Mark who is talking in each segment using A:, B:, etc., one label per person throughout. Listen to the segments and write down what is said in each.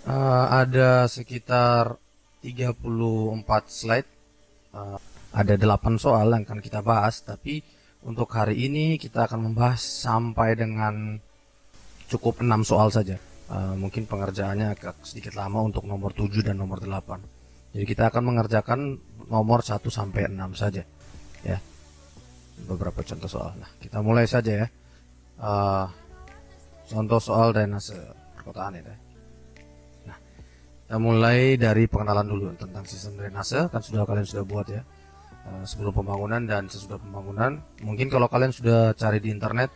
A: Ada sekitar 34 slide. Ada 8 soal yang akan kita bahas, tapi untuk hari ini kita akan membahas sampai dengan cukup 6 soal saja. Mungkin pengerjaannya agak sedikit lama untuk nomor 7 dan nomor 8. Jadi kita akan mengerjakan nomor 1 sampai 6 saja ya. Beberapa contoh soal. Nah, kita mulai saja ya. Contoh soal drainase perkotaan ya. Nah, kita mulai dari pengenalan dulu tentang sistem drainase, kan kalian sudah buat ya. Sebelum pembangunan dan sesudah pembangunan. Mungkin kalau kalian sudah cari di internet,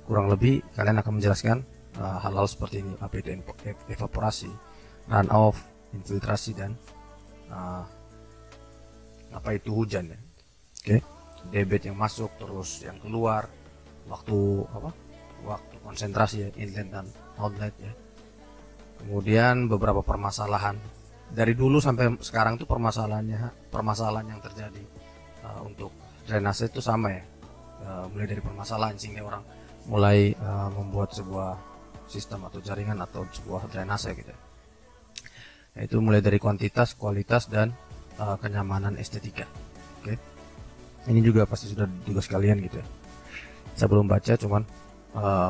A: kurang lebih kalian akan menjelaskan hal-hal seperti ini: APD evaporasi, runoff, infiltrasi, dan apa itu hujan ya. Oke. Debit yang masuk terus yang keluar, waktu konsentrasi ya, inlet dan outlet ya. Kemudian beberapa permasalahan dari dulu sampai sekarang tuh permasalahan yang terjadi untuk drainase itu sama ya. Mulai dari permasalahan sehingga orang mulai membuat sebuah sistem atau jaringan atau sebuah drainase gitu ya. Itu mulai dari kuantitas, kualitas, dan kenyamanan estetika. Oke. Ini juga pasti sudah tugas kalian gitu ya. Saya belum baca, cuman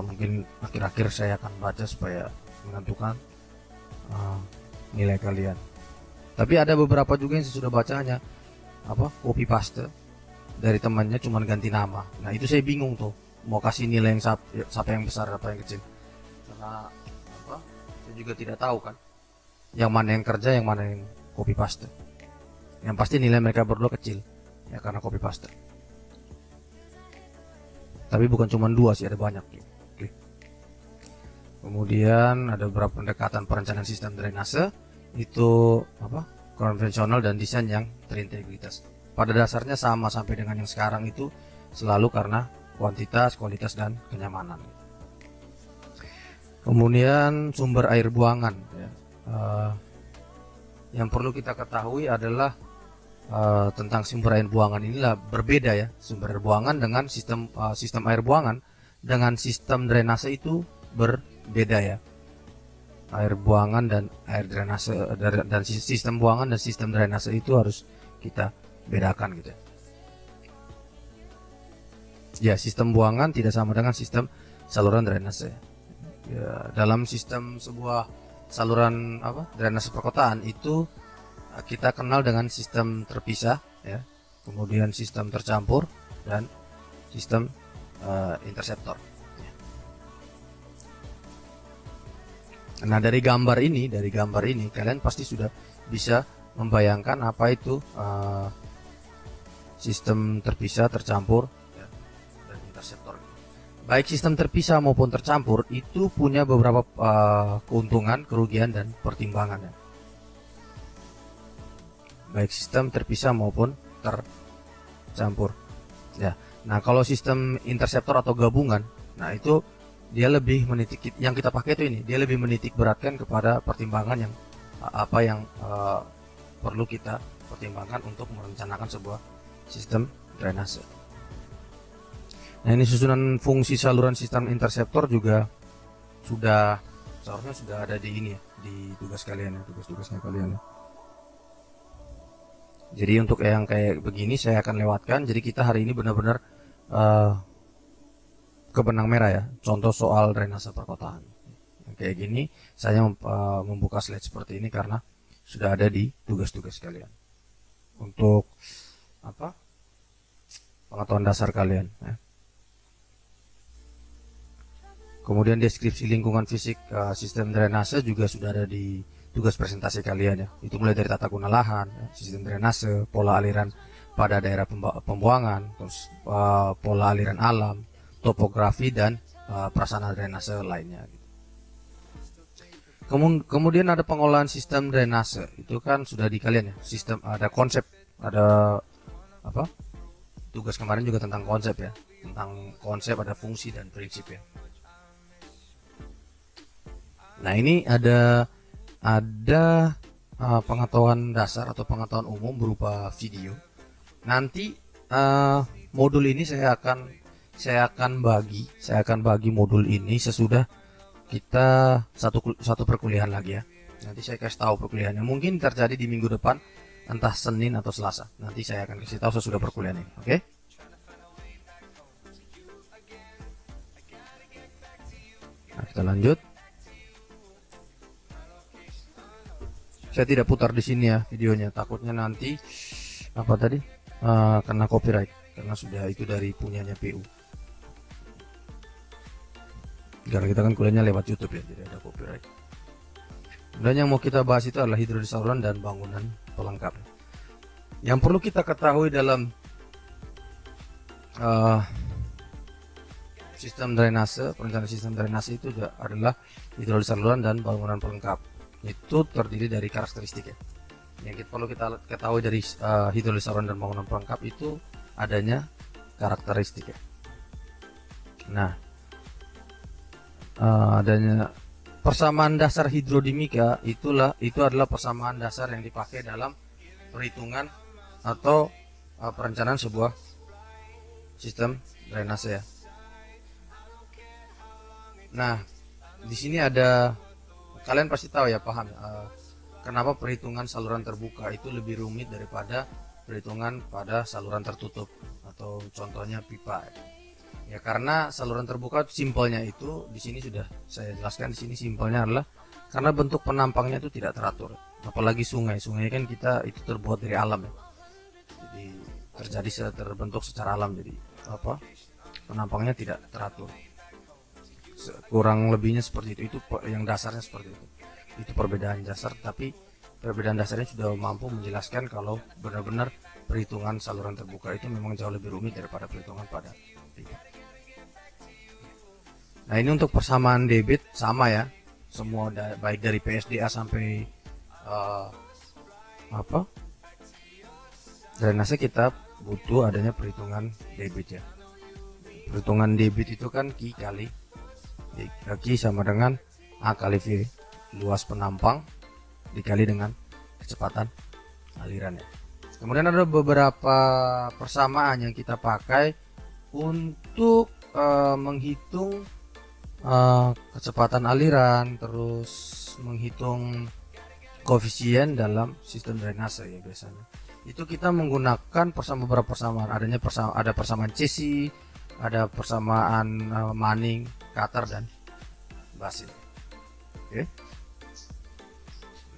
A: mungkin akhir-akhir saya akan baca supaya menentukan nilai kalian. Tapi ada beberapa juga yang saya sudah baca hanya copy paste dari temannya, cuman ganti nama. Nah itu saya bingung tuh, mau kasih nilai yang siapa yang besar apa yang kecil, karena saya juga tidak tahu kan yang mana yang kerja, yang mana yang copy paste. Yang pasti nilai mereka berdua kecil ya karena copy paste. Tapi bukan cuma dua sih, ada banyak. Oke. Kemudian ada beberapa pendekatan perencanaan sistem drainase, itu konvensional dan desain yang terintegritas. Pada dasarnya sama sampai dengan yang sekarang itu selalu karena kuantitas, kualitas, dan kenyamanan. Kemudian sumber air buangan ya. Yang perlu kita ketahui adalah tentang sumber air buangan inilah berbeda ya. Sumber air buangan dengan sistem air buangan dengan sistem drainase itu berbeda ya. Air buangan dan air drainase dan sistem buangan dan sistem drainase itu harus kita bedakan gitu ya. Ya, sistem buangan tidak sama dengan sistem saluran drainase. Ya, dalam sistem sebuah saluran drainase perkotaan itu kita kenal dengan sistem terpisah ya, kemudian sistem tercampur, dan sistem interseptor. Nah dari gambar ini kalian pasti sudah bisa membayangkan apa itu sistem terpisah, tercampur, ya, dan interseptor. Baik sistem terpisah maupun tercampur itu punya beberapa keuntungan, kerugian, dan pertimbangan ya. Baik sistem terpisah maupun tercampur ya. Nah kalau sistem interseptor atau gabungan, nah itu dia lebih menitik, yang kita pakai itu ini, dia lebih menitik beratkan kepada pertimbangan yang perlu kita pertimbangkan untuk merencanakan sebuah sistem drainase. Nah ini susunan fungsi saluran sistem interseptor juga seharusnya sudah ada di ini ya, di tugas kalian ya, tugas-tugasnya kalian ya. Jadi untuk yang kayak begini saya akan lewatkan. Jadi kita hari ini benar-benar ke benang merah ya. Contoh soal drainase perkotaan. Kayak gini saya membuka slide seperti ini karena sudah ada di tugas-tugas kalian. Untuk pengetahuan dasar kalian ya. Kemudian deskripsi lingkungan fisik sistem drainase juga sudah ada di tugas presentasi kalian ya. Itu mulai dari tata guna lahan, ya, sistem drainase, pola aliran pada daerah pembuangan, terus pola aliran alam, topografi, dan prasarana drainase lainnya. Kemudian ada pengolahan sistem drainase. Itu kan sudah di kalian ya. Sistem ada konsep, ada tugas kemarin juga tentang konsep ya. Tentang konsep, ada fungsi dan prinsip ya. Nah ini ada pengetahuan dasar atau pengetahuan umum berupa video. Nanti modul ini saya akan bagi modul ini sesudah kita satu perkuliahan lagi ya. Nanti saya kasih tahu perkuliahannya. Mungkin terjadi di minggu depan, entah Senin atau Selasa. Nanti saya akan kasih tahu sesudah perkuliahan ini. Oke? Nah, kita lanjut. Saya tidak putar di sini ya videonya, takutnya nanti apa tadi kena copyright karena sudah itu dari punyanya PU. Karena kita kan kuliahnya lewat YouTube ya, jadi ada copyright. Dan yang mau kita bahas itu adalah hidrolis saluran dan bangunan pelengkap. Yang perlu kita ketahui dalam sistem drainase, perencanaan sistem drainase itu adalah hidrolis saluran dan bangunan pelengkap. Itu terdiri dari karakteristik ya. Yang perlu kita ketahui dari hidrolis saluran dan bangunan pelengkap itu adanya karakteristik ya. Nah, adanya persamaan dasar hidrodinamika itu adalah persamaan dasar yang dipakai dalam perhitungan atau perencanaan sebuah sistem drainase ya. Nah, di sini ada, kalian pasti tahu ya, paham kenapa perhitungan saluran terbuka itu lebih rumit daripada perhitungan pada saluran tertutup atau contohnya pipa. Ya karena saluran terbuka simpelnya itu di sini sudah saya jelaskan. Di sini simpelnya adalah karena bentuk penampangnya itu tidak teratur. Apalagi sungai kan kita itu terbuat dari alam ya. Jadi terbentuk secara alam, jadi penampangnya tidak teratur. Kurang lebihnya seperti itu yang dasarnya seperti itu. Itu perbedaan dasar, tapi perbedaan dasarnya sudah mampu menjelaskan kalau benar-benar perhitungan saluran terbuka itu memang jauh lebih rumit daripada perhitungan pada pipa. Nah, ini untuk persamaan debit sama ya, semua baik dari PSDA sampai drainase kita butuh adanya perhitungan debit ya. Perhitungan debit itu kan Q sama dengan A kali V, luas penampang dikali dengan kecepatan aliran ya. Kemudian ada beberapa persamaan yang kita pakai untuk menghitung kecepatan aliran, terus menghitung koefisien dalam sistem drainase ya. Biasanya itu kita menggunakan beberapa persamaan. Ada persamaan Cesi, ada persamaan Manning, Cutter, dan Basin. Oke.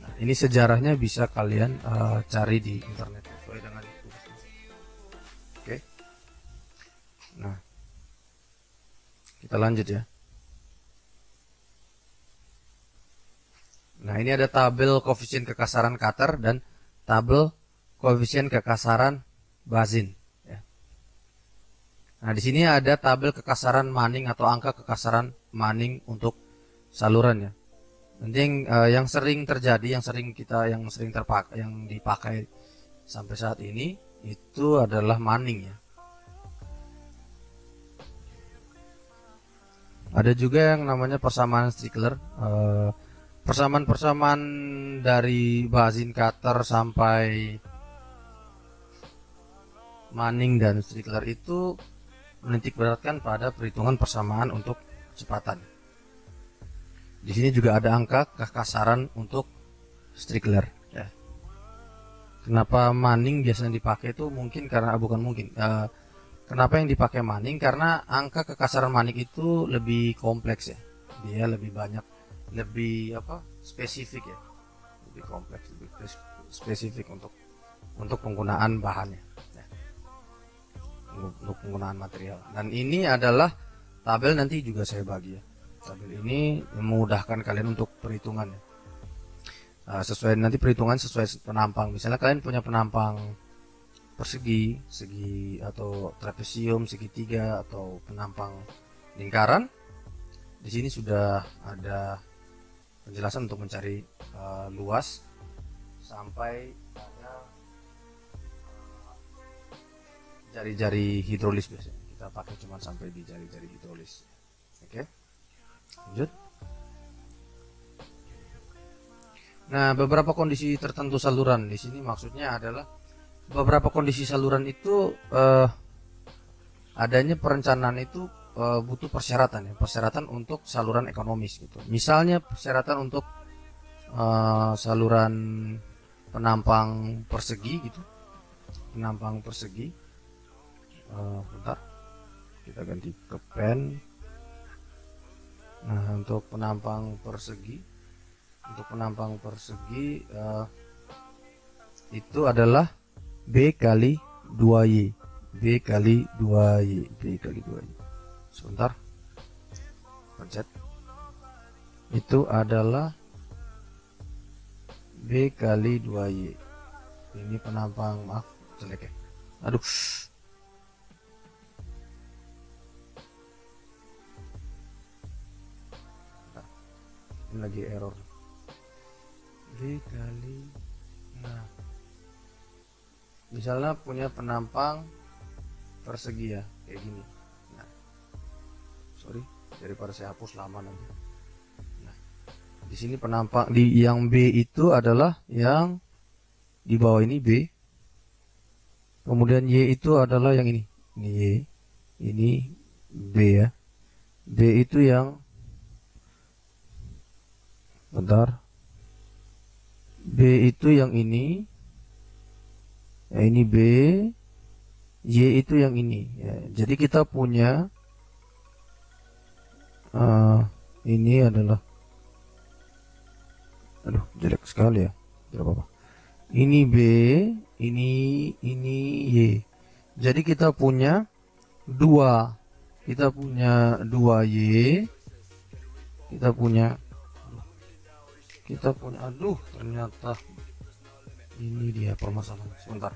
A: Nah, ini sejarahnya bisa kalian cari di internet sesuai dengan itu. Oke. Nah, kita lanjut ya. Nah, ini ada tabel koefisien kekasaran Cutter dan tabel koefisien kekasaran Basin ya. Nah, di sini ada tabel kekasaran Manning atau angka kekasaran Manning untuk saluran ya. Nanti yang sering terjadi, yang dipakai sampai saat ini itu adalah Manning ya. Ada juga yang namanya persamaan Strickler. Persamaan dari Basin, Cutter sampai Manning dan Strickler itu menitik beratkan pada perhitungan persamaan untuk kecepatan. Di sini juga ada angka kekasaran untuk Strickler ya. Kenapa Manning biasanya dipakai itu kenapa yang dipakai Manning? Karena angka kekasaran Manning itu lebih kompleks ya. Dia lebih banyak, lebih spesifik ya, lebih kompleks, lebih spesifik untuk penggunaan bahannya ya. Untuk penggunaan material. Dan ini adalah tabel, nanti juga saya bagi ya. Tabel ini memudahkan kalian untuk perhitungan ya. Sesuai nanti perhitungan sesuai penampang. Misalnya kalian punya penampang persegi, segi atau trapesium, segitiga, atau penampang lingkaran. Di sini sudah ada penjelasan untuk mencari luas sampai pada jari-jari hidrolis. Biasanya kita pakai cuma sampai di jari-jari hidrolis. Oke, lanjut. Nah, beberapa kondisi tertentu saluran di sini maksudnya adalah beberapa kondisi saluran itu adanya perencanaan itu butuh persyaratan ya, persyaratan untuk saluran ekonomis gitu. Misalnya persyaratan untuk saluran penampang persegi gitu, penampang persegi. Bentar, kita ganti ke pen. Nah, untuk penampang persegi, itu adalah B kali 2Y, B kali 2Y, B kali 2Y. Sebentar, pencet. Itu adalah B kali 2Y. Ini penampang, maaf jelek ya. Aduh. Ini lagi error. B kali, nah misalnya punya penampang persegi ya, kayak gini. Nah, sorry, daripada saya hapus lama nanti. Nah, di sini penampang di yang B itu adalah yang di bawah ini B. Kemudian Y itu adalah yang ini Y, ini B ya. B itu yang, bentar, B itu yang ini ya, ini B. Y itu yang ini ya. Jadi kita punya ini adalah, aduh jelek sekali ya, tidak apa-apa. Ini B, ini Y. Jadi kita punya dua Y, kita punya aduh, ternyata ini dia permasalahan. Sebentar.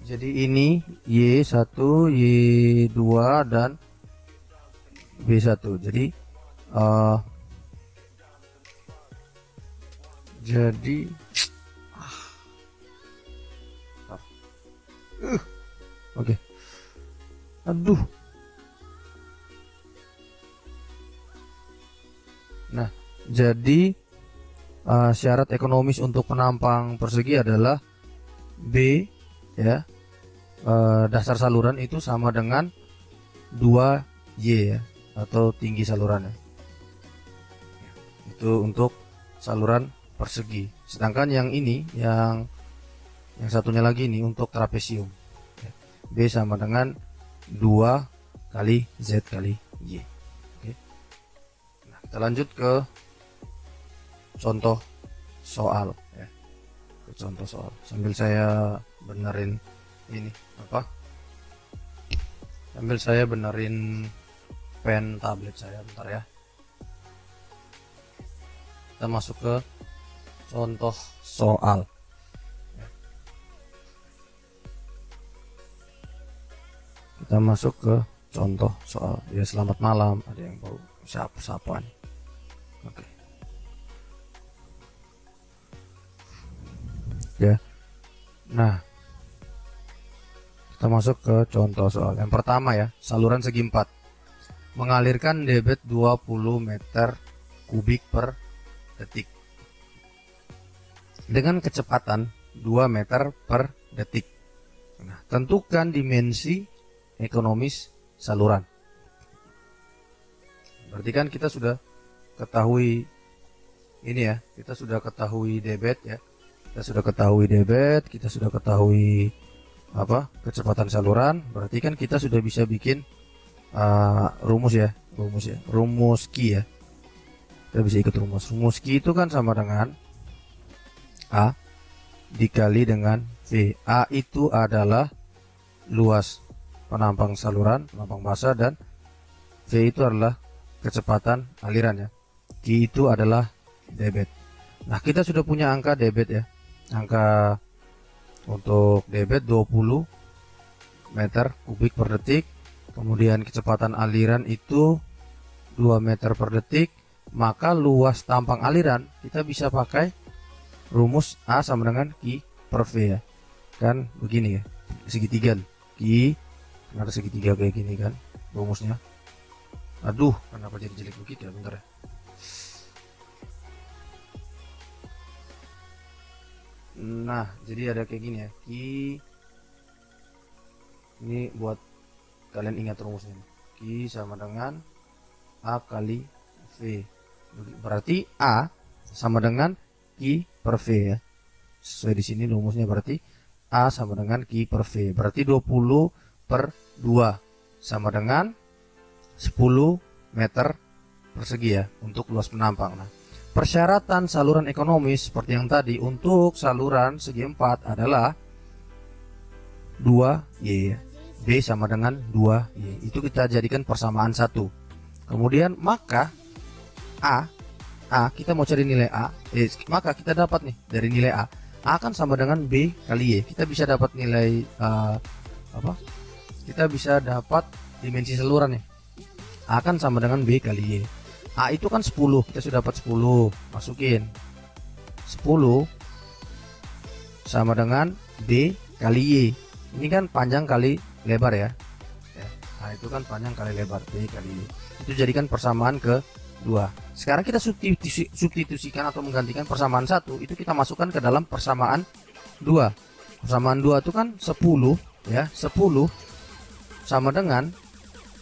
A: Jadi ini Y1, Y2 dan B1. Jadi oke. Aduh. Nah, jadi syarat ekonomis untuk penampang persegi adalah B ya, dasar saluran itu sama dengan 2Y ya, atau tinggi salurannya. Itu untuk saluran persegi. Sedangkan yang ini, yang satunya lagi ini untuk trapesium. B sama dengan 2 kali Z kali Y. Oke. Nah, kita lanjut ke contoh soal ya. Ke contoh soal. Sambil saya benerin ini apa? Sambil saya benerin pen tablet saya, bentar ya. Kita masuk ke contoh soal. Kita masuk ke contoh soal. Ya, selamat malam. Ada yang baru sapa-sapaan. Oke. Ya. Nah, kita masuk ke contoh soal. Yang pertama ya, saluran segi 4. Mengalirkan debit 20 meter kubik per detik. Dengan kecepatan 2 meter per detik. Nah, tentukan dimensi ekonomis saluran. Berarti kan kita sudah ketahui ini ya, kita sudah ketahui debit ya, kita sudah ketahui apa, kecepatan saluran. Berarti kan kita sudah bisa bikin rumus Ki ya. Kita bisa ikut rumus Ki itu kan sama dengan A dikali dengan V. A itu adalah luas penampang saluran, penampang basah, dan V itu adalah kecepatan aliran ya. Q itu adalah debit. Nah, kita sudah punya angka debit ya. Angka untuk debit 20 meter kubik per detik. Kemudian kecepatan aliran itu 2 meter per detik. Maka luas tampang aliran kita bisa pakai rumus A sama dengan Q per V ya. Kan begini ya, segitiga Q, ada segitiga kayak gini kan rumusnya. Aduh, kenapa jadi jelek begitu ya, bentar ya. Nah, jadi ada kayak gini ya. Ini buat kalian ingat rumusnya. Q sama dengan A kali V. Berarti A sama dengan Q per V ya. Sesuai di sini rumusnya, berarti A sama dengan Q per V. Berarti 20 per 2 sama dengan 10 meter persegi ya untuk luas penampang. Nah, persyaratan saluran ekonomis seperti yang tadi untuk saluran segi 4 adalah 2Y, B sama dengan 2Y. Itu kita jadikan persamaan 1. Kemudian maka A kita mau cari nilai A, maka kita dapat nih dari nilai A kan sama dengan B kali Y. Kita bisa dapat nilai kita bisa dapat dimensi saluran nih. A kan sama dengan B kali Y. A itu kan 10, kita sudah dapat 10, masukin 10 sama dengan B kali Y. Ini kan panjang kali lebar ya. Nah, itu kan panjang kali lebar, B kali Y. Itu jadikan persamaan kedua. Sekarang kita substitusikan atau menggantikan persamaan 1, itu kita masukkan ke dalam persamaan 2. Persamaan 2 itu kan 10 ya, 10 sama dengan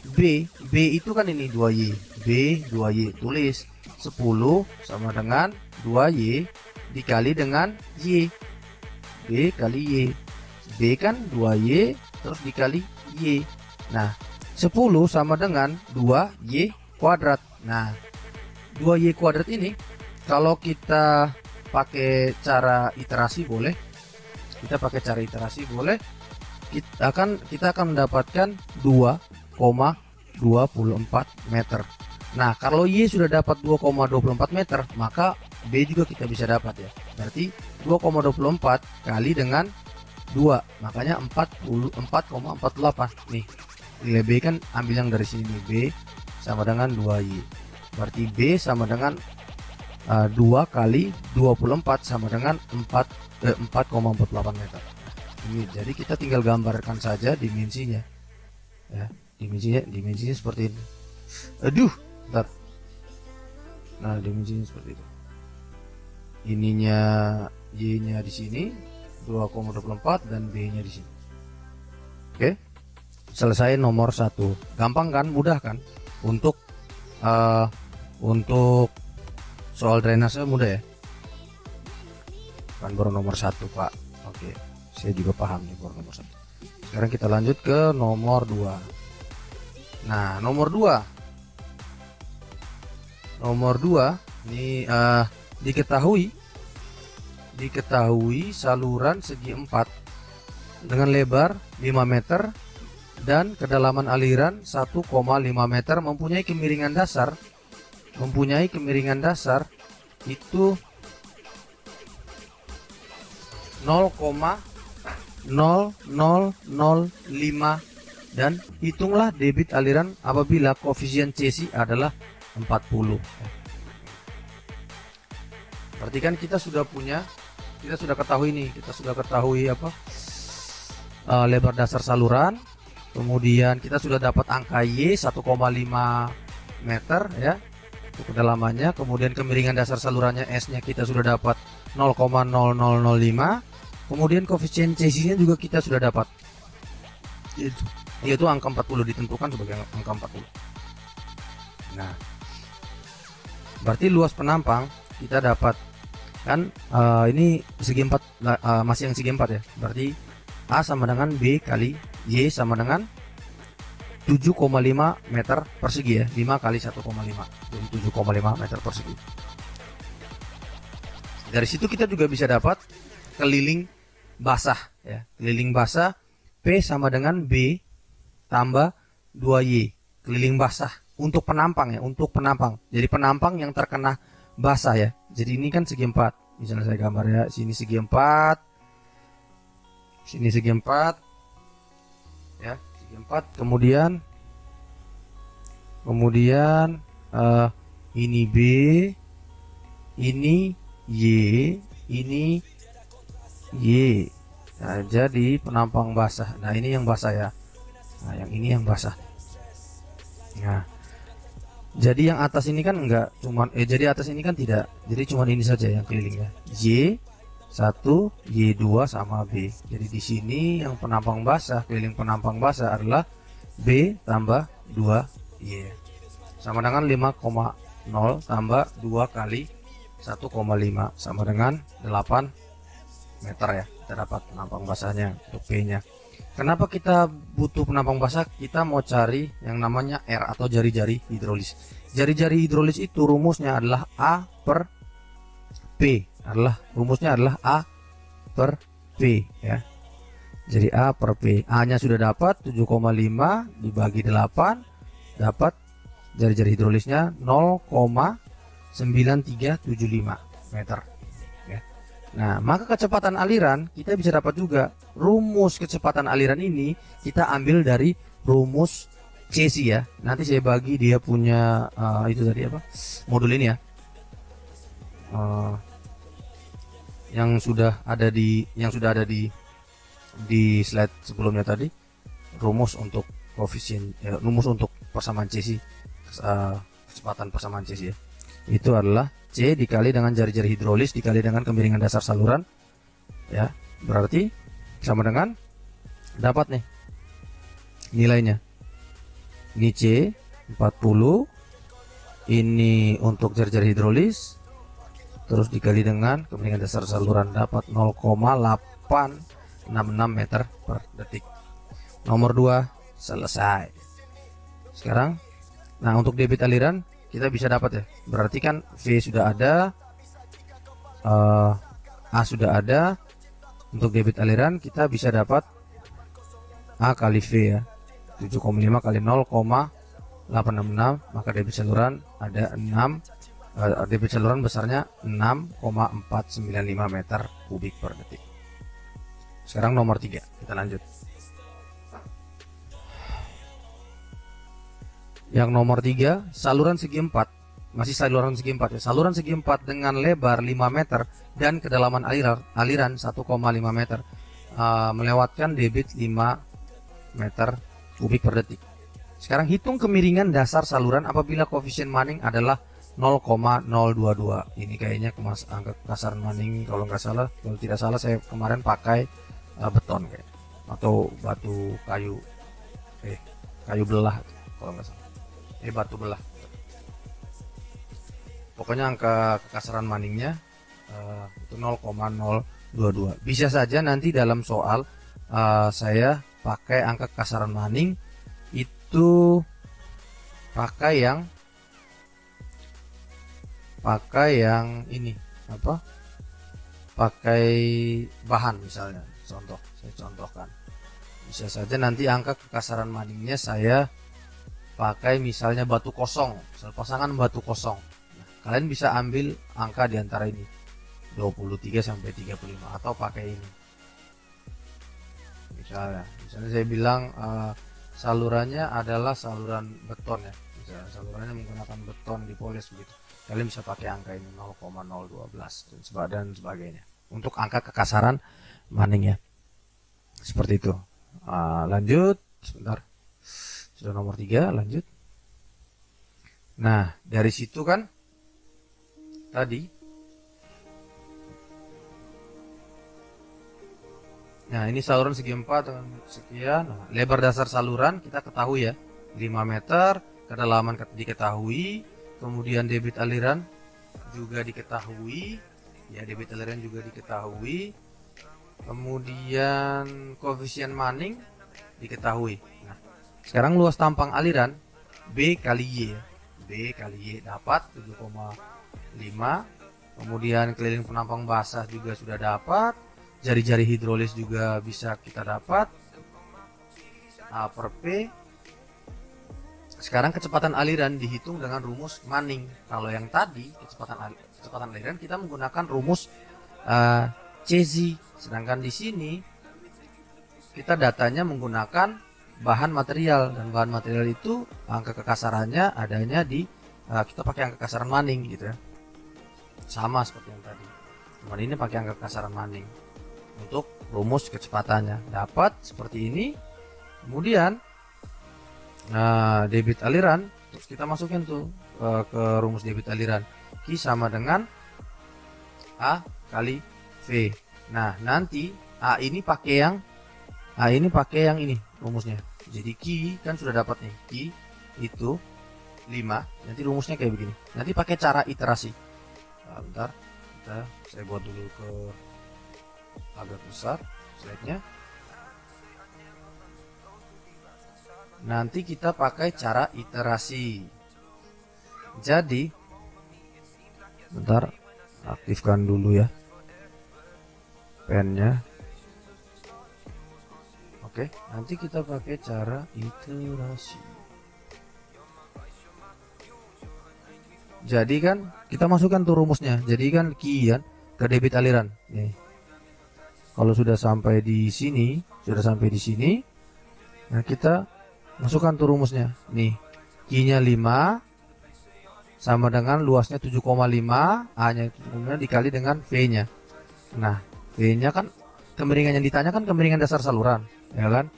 A: B itu kan ini 2Y, B 2Y, tulis 10 sama dengan 2Y dikali dengan Y, B kali Y, B kan 2Y terus dikali Y. Nah, 10 sama dengan 2Y kuadrat. Nah, 2Y kuadrat ini kalau kita pakai cara iterasi boleh, kita akan mendapatkan 2,24 meter. Nah, kalau Y sudah dapat 2,24 meter, maka B juga kita bisa dapat ya. Berarti 2,24 kali dengan 2, makanya 4,48. Nih, nilai B kan ambil yang dari sini, B sama dengan 2Y. Berarti B sama dengan 2 kali 24 sama dengan 4,48 meter. Ini jadi kita tinggal gambarkan saja dimensinya. Ya, dimensinya seperti ini. Aduh, bentar. Nah, dimensinya seperti itu. Ininya Y-nya di sini 2,24 dan B-nya di sini. Oke. Selesai nomor 1. Gampang kan? Mudah kan? Untuk soal drainase mudah ya. Kan baru nomor 1, Pak. Oke. Saya juga paham nih baru nomor 1. Sekarang kita lanjut ke nomor 2. Nah, nomor 2 ini diketahui saluran segi 4 dengan lebar 5 meter dan kedalaman aliran 1,5 meter mempunyai kemiringan dasar itu 0,0005 dan hitunglah debit aliran apabila koefisien Cc adalah 40. Berarti kan kita sudah ketahui apa lebar dasar saluran, kemudian kita sudah dapat angka Y 1,5 meter ya untuk kedalamannya, kemudian kemiringan dasar salurannya S-nya kita sudah dapat 0,0005, kemudian koefisien Cc-nya juga kita sudah dapat, yaitu angka 40, ditentukan sebagai angka 40. Nah, berarti luas penampang kita dapat kan ini segi 4, masih yang segi 4 ya. Berarti A sama dengan B kali Y sama dengan 7,5 meter persegi ya. 5 kali 1,5 jadi 7,5 meter persegi. Dari situ kita juga bisa dapat keliling basah ya. Keliling basah P sama dengan B tambah 2Y. Keliling basah untuk penampang ya, untuk penampang. Jadi penampang yang terkena basah ya. Jadi ini kan segi 4. Misalnya saya gambar ya, sini segi 4. Sini segi 4. Ya, segi 4. Kemudian ini B, ini Y, ini Y. Nah, jadi penampang basah. Nah, ini yang basah ya. Nah, yang ini yang basah. Nah, jadi yang atas ini kan enggak cuman jadi atas ini kan tidak. Jadi cuman ini saja yang kelilingnya. Y 1 Y2 sama B. Jadi di sini yang penampang basah, keliling penampang basah adalah B tambah 2Y sama dengan 5,0 tambah 2 kali 1,5 sama dengan 8 meter ya. Kita dapat penampang basahnya untuk P-nya. Kenapa kita butuh penampang basah? Kita mau cari yang namanya R atau jari-jari hidrolis. Jari-jari hidrolis itu rumusnya adalah A per P. Rumusnya adalah A per P ya. Jadi A per P. A-nya sudah dapat 7,5 dibagi 8 dapat jari-jari hidrolisnya 0,9375 meter. Nah, maka kecepatan aliran kita bisa dapat juga. Rumus kecepatan aliran ini kita ambil dari rumus Cesi ya. Nanti saya bagi dia punya itu tadi apa? Modul ini ya. Yang sudah ada di slide sebelumnya tadi. Rumus untuk koefisien rumus untuk persamaan Cesi, kecepatan persamaan Cesi ya. Itu adalah C dikali dengan jari-jari hidrolis dikali dengan kemiringan dasar saluran ya, berarti sama dengan dapat nih nilainya. Ini C 40, ini untuk jari-jari hidrolis, terus dikali dengan kemiringan dasar saluran dapat 0,866 meter per detik. Nomor 2 selesai. Sekarang nah untuk debit aliran kita bisa dapat ya, berarti kan V sudah ada, A sudah ada. Untuk debit aliran kita bisa dapat A kali V ya, 7,5 kali 0,866, maka debit saluran ada 6, debit saluran besarnya 6,495 meter kubik per detik. Sekarang nomor 3 kita lanjut. Yang nomor 3, saluran segi 4. Masih saluran segi 4 ya. Saluran segi 4 dengan lebar 5 meter dan kedalaman aliran 1,5 meter, melewatkan debit 5 meter kubik per detik. Sekarang hitung kemiringan dasar saluran apabila koefisien Manning adalah 0,022. Ini kayaknya angka kasaran Manning kalau nggak salah, kalau tidak salah saya kemarin pakai beton kayak atau batu kayu belah kalau nggak salah. Batu belah. Pokoknya angka kekasaran Manningnya itu 0,022. Bisa saja nanti dalam soal saya pakai angka kekasaran Manning itu pakai yang ini apa? Pakai bahan misalnya. Saya contohkan. Bisa saja nanti angka kekasaran Manningnya saya pakai misalnya batu kosong, pasangan batu kosong. Nah, kalian bisa ambil angka di antara ini 23 sampai 35 atau pakai ini. Misalnya saya bilang salurannya adalah saluran beton ya. Misalnya salurannya menggunakan beton dipoles begitu. Kalian bisa pakai angka ini 0,012 dan sebagainya. Untuk angka kekasaran Manning ya. Seperti itu. Lanjut sebentar. Sudah nomor 3, lanjut. Nah, dari situ kan tadi. Nah, ini saluran segi 4 sekian. Nah, lebar dasar saluran kita ketahui ya, 5 meter, kedalaman diketahui, kemudian debit aliran juga diketahui. Ya, debit aliran juga diketahui. Kemudian koefisien Manning diketahui. Nah, sekarang luas tampang aliran B kali Y. B kali Y dapat 7,5. Kemudian keliling penampang basah juga sudah dapat. Jari-jari hidrolis juga bisa kita dapat. A per P. Sekarang kecepatan aliran dihitung dengan rumus Manning. Kalau yang tadi kecepatan aliran kita menggunakan rumus Cesi. Sedangkan di sini kita datanya menggunakan bahan material, dan bahan material itu angka kekasarannya adanya di kita pakai angka kekasaran Manning gitu ya, sama seperti yang tadi, cuman ini pakai angka kekasaran Manning untuk rumus kecepatannya dapat seperti ini. Kemudian debit aliran terus kita masukin tuh ke rumus debit aliran, Q sama dengan A kali V V. Nah, nanti A ini pakai yang ini rumusnya. Jadi Q kan sudah dapat nih. Q itu 5. Nanti rumusnya kayak begini. Nanti pakai cara iterasi. Nah, bentar. Saya buat dulu ke agak besar slide-nya. Nanti kita pakai cara iterasi. Jadi, bentar, aktifkan dulu ya pennya. Oke, nanti kita pakai cara iterasi. Jadi kan kita masukkan tuh rumusnya. Jadi kan Q kan ke debit aliran. Nih. Kalau sudah sampai di sini, nah kita masukkan tuh rumusnya. Nih, Q-nya 5 sama dengan luasnya 7,5, A-nya kemudian dikali dengan V-nya. Nah, V-nya kan kemiringan yang ditanya kan kemiringan dasar saluran, ya kan?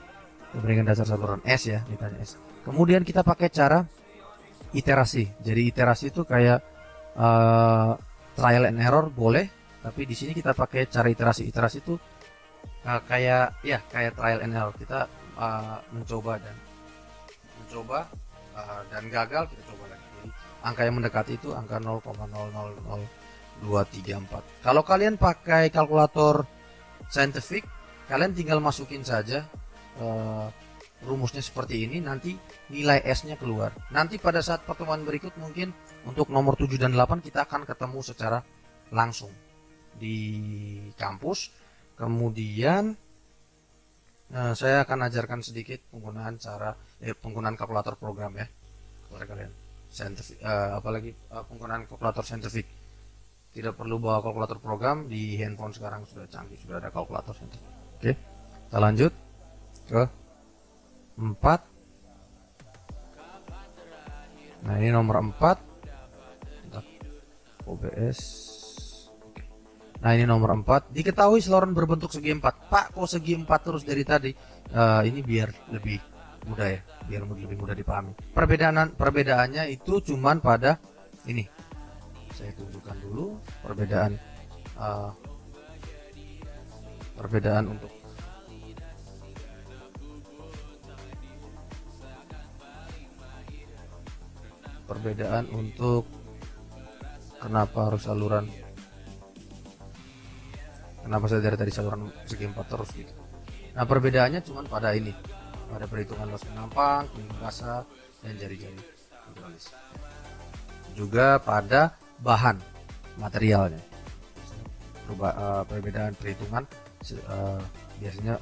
A: Kemiringan dasar saluran S ya, ditanya S. Kemudian kita pakai cara iterasi. Jadi iterasi itu kayak trial and error boleh, tapi di sini kita pakai cara iterasi. Iterasi itu kayak trial and error. Kita mencoba dan gagal, kita coba lagi. Jadi angka yang mendekati itu angka 0,000234. Kalau kalian pakai kalkulator scientific, kalian tinggal masukin saja rumusnya seperti ini, nanti nilai S-nya keluar. Nanti pada saat pertemuan berikut mungkin untuk nomor 7 dan 8 kita akan ketemu secara langsung di kampus. Kemudian saya akan ajarkan sedikit penggunaan penggunaan kalkulator program ya kepada kalian. Apalagi penggunaan kalkulator saintifik. Tidak perlu bawa kalkulator program, di handphone sekarang sudah canggih, sudah ada kalkulator saintifik. Oke, kita lanjut ke 4. Nah, ini nomor 4. OBS. Nah, ini nomor 4. Diketahui saluran berbentuk segi 4. Pak, kok segi 4 terus dari tadi? Ini biar lebih mudah ya, biar lebih mudah dipahami. Perbedaannya itu cuman pada ini. Saya tunjukkan dulu perbedaan untuk kenapa harus saluran, kenapa saya dari tadi saluran segi 4 terus gitu. Nah, perbedaannya cuma pada ini, pada perhitungan luas penampang, pelindung basah, dan jari-jari hidrolis. Juga pada bahan materialnya. Perbedaan perhitungan biasanya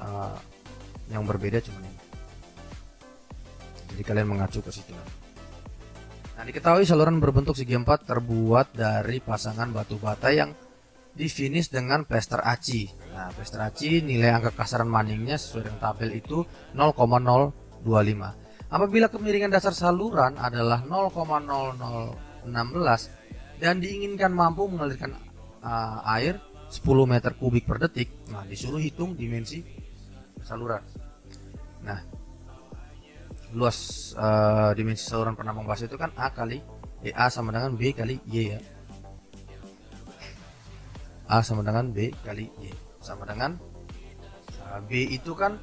A: yang berbeda cuma ini. Jadi kalian mengacu ke situ. Nah, diketahui saluran berbentuk segi 4 terbuat dari pasangan batu bata yang difinish dengan plester aci. Nah, plester aci nilai angka kasaran maningnya sesuai dengan tabel itu 0,025. Apabila kemiringan dasar saluran adalah 0,0016 dan diinginkan mampu mengalirkan air 10 meter kubik per detik, nah disuruh hitung dimensi saluran. Nah, luas dimensi saluran penampang basah itu kan A sama dengan B kali Y ya. A sama dengan B kali Y sama dengan B itu kan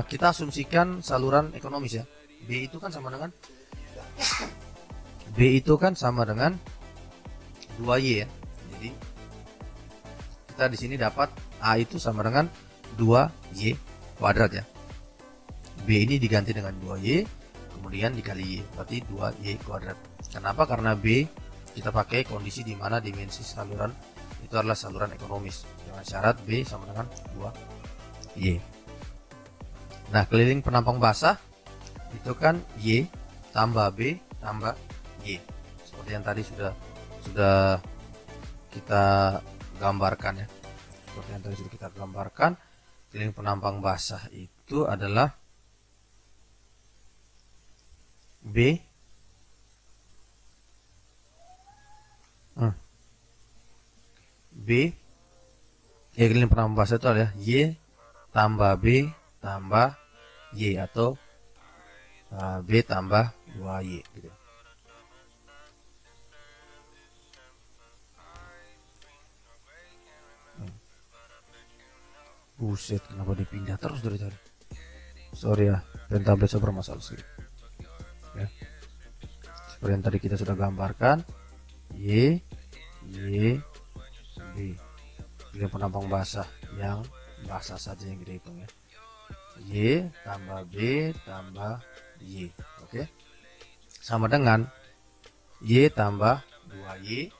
A: kita asumsikan saluran ekonomis ya. B itu kan sama dengan 2Y ya. Jadi kita di sini dapat A itu sama dengan 2Y kuadrat ya. B ini diganti dengan 2Y, kemudian dikali Y, berarti 2Y kuadrat. Kenapa? Karena B kita pakai kondisi di mana dimensi saluran itu adalah saluran ekonomis dengan syarat B sama dengan 2Y. Nah, keliling penampang basah itu kan Y tambah B tambah Y. Seperti yang tadi sudah kita gambarkan ya. Seperti yang tadi sudah kita gambarkan, keliling penampang basah itu adalah B ya, keliling penampang basah itu adalah Y tambah B tambah Y atau B tambah 2Y gitu. Buset, kenapa dipindah terus dari tadi? Sorry ya, pen tablet saya bermasalah sih. Ya. Seperti yang tadi kita sudah gambarkan, Y, B. Pilih penampang basah yang basah saja yang kita hitung ya. Y tambah B tambah Y. Oke. Sama dengan Y tambah 2Y.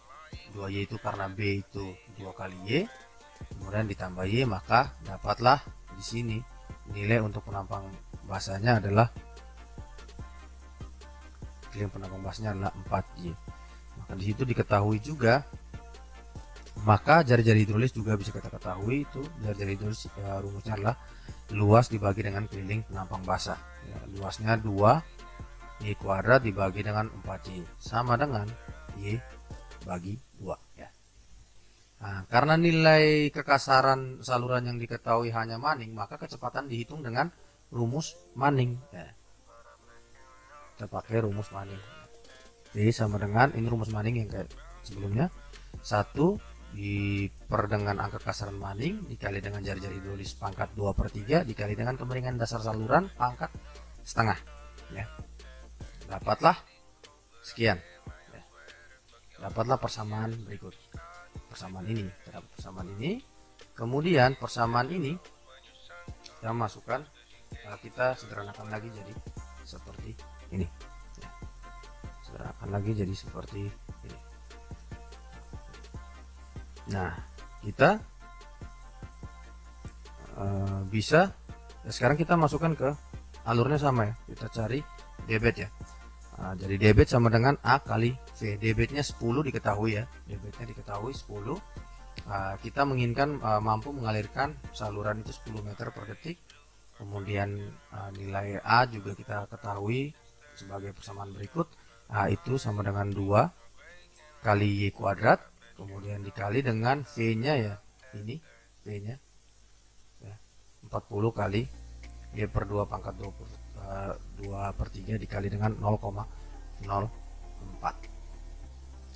A: 2Y itu karena B itu 2 kali Y. Kemudian ditambah Y, maka dapatlah di sini nilai untuk penampang basahnya adalah penampang basahnya adalah 4Y. Maka di situ diketahui juga, maka jari-jari hidrolis juga bisa kita ketahui itu jari-jari hidrolis rumusnya adalah luas dibagi dengan keliling penampang basah. Ya, luasnya 2Y kuadrat dibagi dengan 4Y sama dengan Y bagi 2 ya. Nah, karena nilai kekasaran saluran yang diketahui hanya Manning, maka kecepatan dihitung dengan rumus Manning ya. Kita pakai rumus Manning. Jadi sama dengan ini rumus Manning yang kayak sebelumnya, 1 diper dengan angka kasaran Manning dikali dengan jari-jari hidrolis pangkat 2/3 dikali dengan kemiringan dasar saluran pangkat setengah ya. Dapatlah sekian ya. Dapatlah persamaan berikut. Persamaan ini, terdapat persamaan ini. Kemudian persamaan ini kita masukkan, kita sederhanakan lagi jadi seperti ini ya. Sederhanakan lagi jadi seperti ini. Nah, kita bisa ya, sekarang kita masukkan ke alurnya sama ya. Kita cari debit ya. Jadi debit sama dengan A kali V. Debitnya 10 diketahui ya. Debitnya diketahui 10. Kita menginginkan mampu mengalirkan saluran itu 10 meter per detik. Kemudian nilai A juga kita ketahui sebagai persamaan berikut. A itu sama dengan 2 kali Y kuadrat. Kemudian dikali dengan V-nya ya, ini V-nya ya, 40 kali Y per 2 pangkat 2/3 dikali dengan 0,04.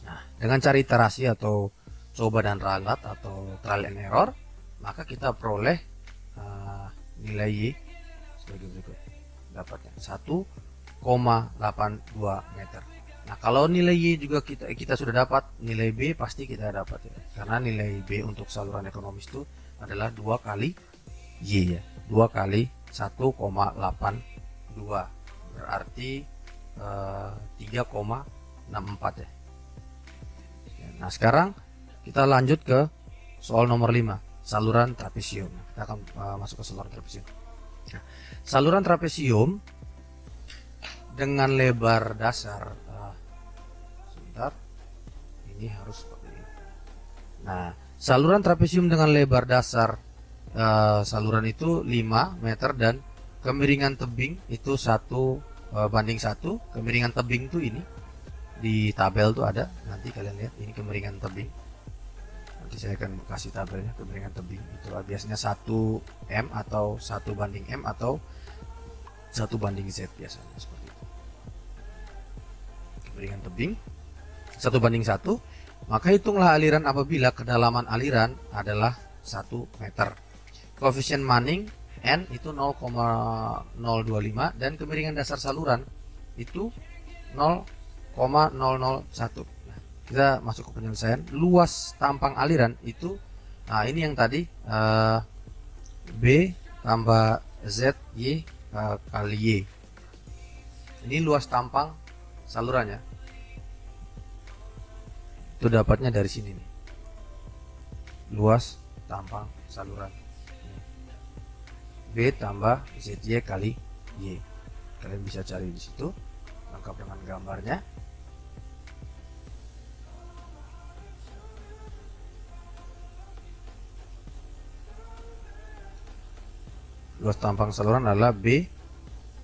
A: Nah, dengan cara iterasi atau coba dan ralat atau trial and error, maka kita peroleh nilai Y sebagai berikut. Dapatnya 1,82 meter. Nah, kalau nilai Y juga kita sudah dapat, nilai B pasti kita dapat ya. Karena nilai B untuk saluran ekonomis itu adalah 2 kali Y ya. 2 kali 1,82 berarti 3,64 ya. Nah, sekarang kita lanjut ke soal nomor 5, saluran trapesium. Kita akan masuk ke saluran trapesium. Nah, saluran trapesium dengan lebar dasar ini harus seperti ini. Nah, saluran trapesium dengan lebar dasar saluran itu 5 meter dan kemiringan tebing itu 1/1. Kemiringan tebing itu ini di tabel tuh ada, nanti kalian lihat ini kemiringan tebing. Nanti saya akan kasih tabelnya. Kemiringan tebing itu biasanya 1 M atau 1/M atau 1/Z biasanya seperti itu. Kemiringan tebing 1/1, maka hitunglah aliran apabila kedalaman aliran adalah 1 meter. Koefisien Manning N itu 0,025 dan kemiringan dasar saluran itu 0,001. Nah, kita masuk ke penyelesaian. Luas tampang aliran itu, nah ini yang tadi B tambah Z Y kali Y. Ini luas tampang salurannya. Itu dapatnya dari sini nih, luas tampang saluran B tambah ZY kali Y. Kalian bisa cari di situ lengkap dengan gambarnya. Luas tampang saluran adalah B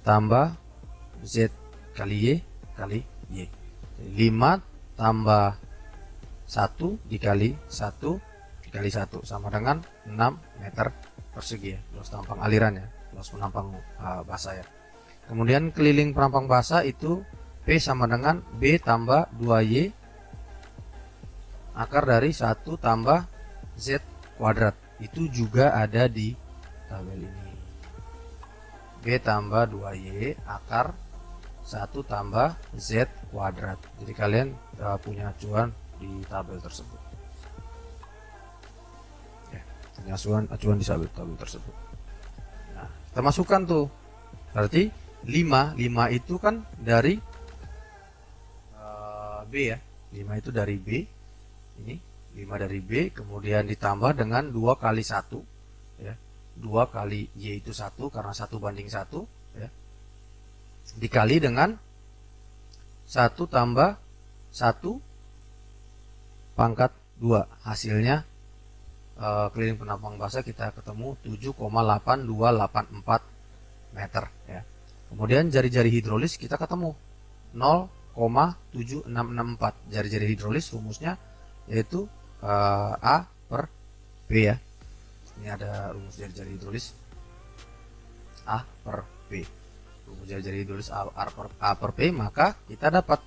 A: tambah Z kali Y kali Y. 5 tambah 1 dikali 1 dikali 1 sama dengan 6 meter persegi ya, luas tampang alirannya, luas penampang basah ya. Kemudian keliling penampang basah itu P sama dengan B tambah 2Y akar dari 1 tambah Z kuadrat. Itu juga ada di tabel ini. B tambah 2Y akar 1 tambah Z kuadrat. Jadi kalian punya acuan di tabel tersebut. Ya, punya acuan di tabel tersebut. Nah, kita masukkan tuh. Berarti 5 itu kan dari B ya. 5 itu dari B. Ini 5 dari B, kemudian ditambah dengan 2 kali 1 ya. 2 kali Y itu 1 karena 1:1 ya. Dikali dengan 1 tambah 1 pangkat 2. Hasilnya keliling penampang basah kita ketemu 7,8284 meter ya. Kemudian jari-jari hidrolis kita ketemu 0,7664. Jari-jari hidrolis rumusnya yaitu A per B ya. Ini ada rumus jari-jari hidrolis A per B. Rumus jari-jari hidrolis A per B, maka kita dapat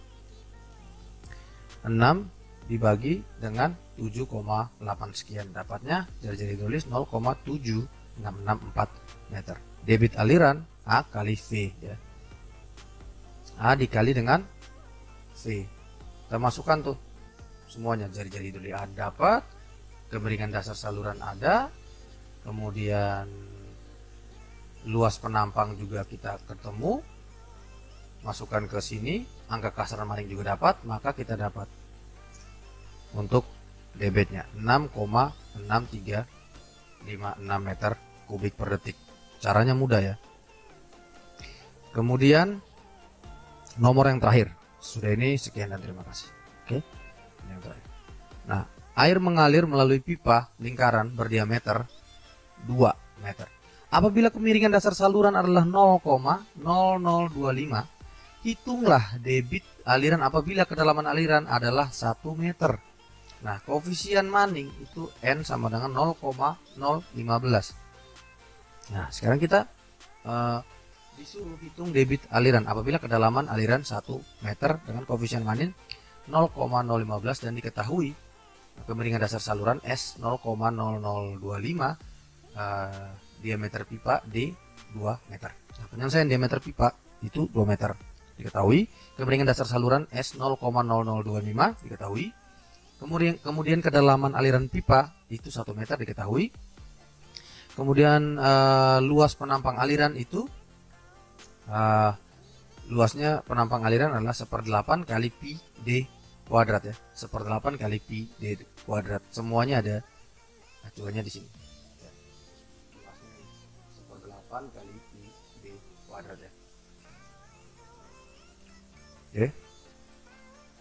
A: 6 dibagi dengan 7,8 sekian. Dapatnya jari-jari hidrolis 0,7664 meter. Debit aliran A kali V ya. A dikali dengan V. Kita masukkan tuh semuanya, jari-jari hidrolis A dapat, kemiringan dasar saluran ada, kemudian luas penampang juga kita ketemu, masukkan ke sini, angka kasaran maring juga dapat, maka kita dapat untuk debitnya 6,6356 meter kubik per detik. Caranya mudah ya. Kemudian nomor yang terakhir. Sudah, ini sekian dan terima kasih. Oke. Yang terakhir. Nah, air mengalir melalui pipa lingkaran berdiameter 2 meter. Apabila kemiringan dasar saluran adalah 0,0025, hitunglah debit aliran apabila kedalaman aliran adalah 1 meter. Nah, koefisien Manning itu N sama dengan 0,015. Nah, sekarang kita disuruh hitung debit aliran apabila kedalaman aliran 1 meter dengan koefisien Manning 0,015 dan diketahui kemiringan dasar saluran S 0,0025, diameter pipa D 2 meter. Nah, penyelesaian diameter pipa itu 2 meter. Diketahui kemiringan dasar saluran S 0,0025 diketahui. Kemudian kedalaman aliran pipa itu 1 meter diketahui. Kemudian luas penampang aliran itu luasnya penampang aliran adalah 1/8 kali pi D kuadrat ya. 1/8 kali pi D kuadrat. Semuanya ada acuannya di sini. 1/8 kali pi D kuadrat ya. Oke.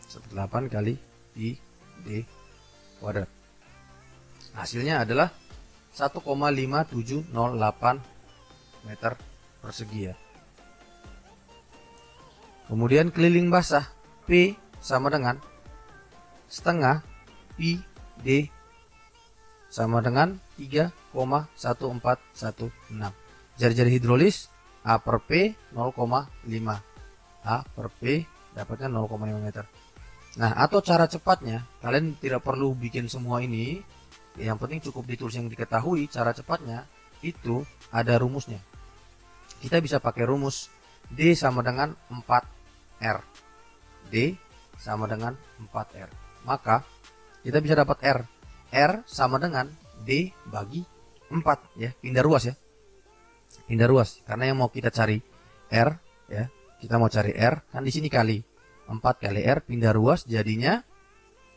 A: 1/8 kali pi D kuadrat. Hasilnya adalah 1,5708 meter persegi ya. Kemudian keliling basah P sama dengan setengah pi D sama dengan 3,1416. Jari-jari hidrolis A per P 0,5. A per P dapatnya 0,5 meter. Nah, atau cara cepatnya, kalian tidak perlu bikin semua ini. Yang penting cukup ditulis yang diketahui. Cara cepatnya itu ada rumusnya. Kita bisa pakai rumus D sama dengan 4R. D sama dengan 4R. Maka kita bisa dapat R. R sama dengan D bagi 4 ya. Pindah ruas ya. Pindah ruas karena yang mau kita cari R ya. Kita mau cari R kan di sini kali 4 kali R, pindah ruas jadinya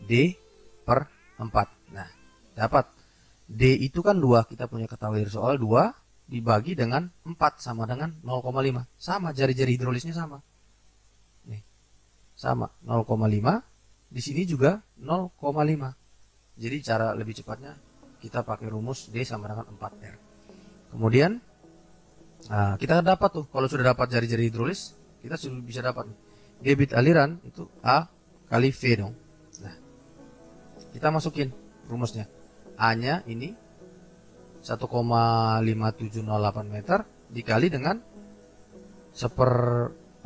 A: D per 4. Nah, dapat D itu kan 2, kita punya ketahui soal 2 dibagi dengan 4 sama dengan 0,5. Sama, jari-jari hidrolisnya sama. Nih. Sama 0,5. Di sini juga 0,5. Jadi cara lebih cepatnya kita pakai rumus D sama dengan 4R. Kemudian kita dapat tuh, kalau sudah dapat jari-jari hidrolis, kita sudah bisa dapat nih. Debit aliran itu A kali V dong. Nah, kita masukin rumusnya. A-nya ini 1,5708 meter dikali dengan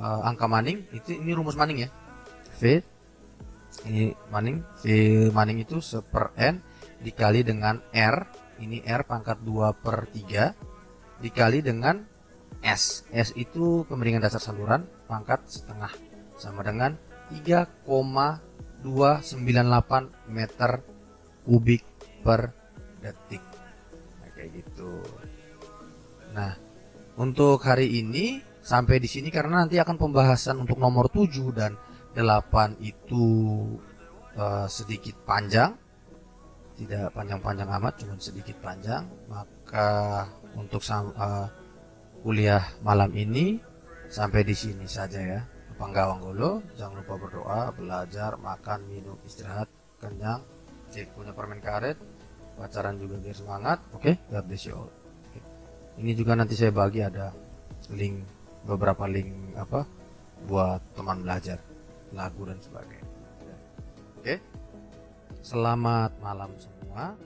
A: angka Manning itu, ini rumus Manning ya. V ini Manning, V Manning itu 1/n dikali dengan R, ini R pangkat 2/3 dikali dengan S. S itu kemiringan dasar saluran pangkat setengah, sama dengan 3,298 meter kubik per detik. Nah, kayak gitu. Nah, untuk hari ini sampai di sini, karena nanti akan pembahasan untuk nomor 7 dan 8 itu sedikit panjang, tidak panjang-panjang amat, cuma sedikit panjang. Maka untuk kuliah malam ini sampai di sini saja ya. Panggawang Golo, jangan lupa berdoa, belajar, makan, minum, istirahat, kenyang, cek punya permen karet, pacaran juga biar semangat. Oke, God bless you all. Ini juga nanti saya bagi ada link, beberapa link buat teman belajar, lagu dan sebagainya. Oke, selamat malam semua.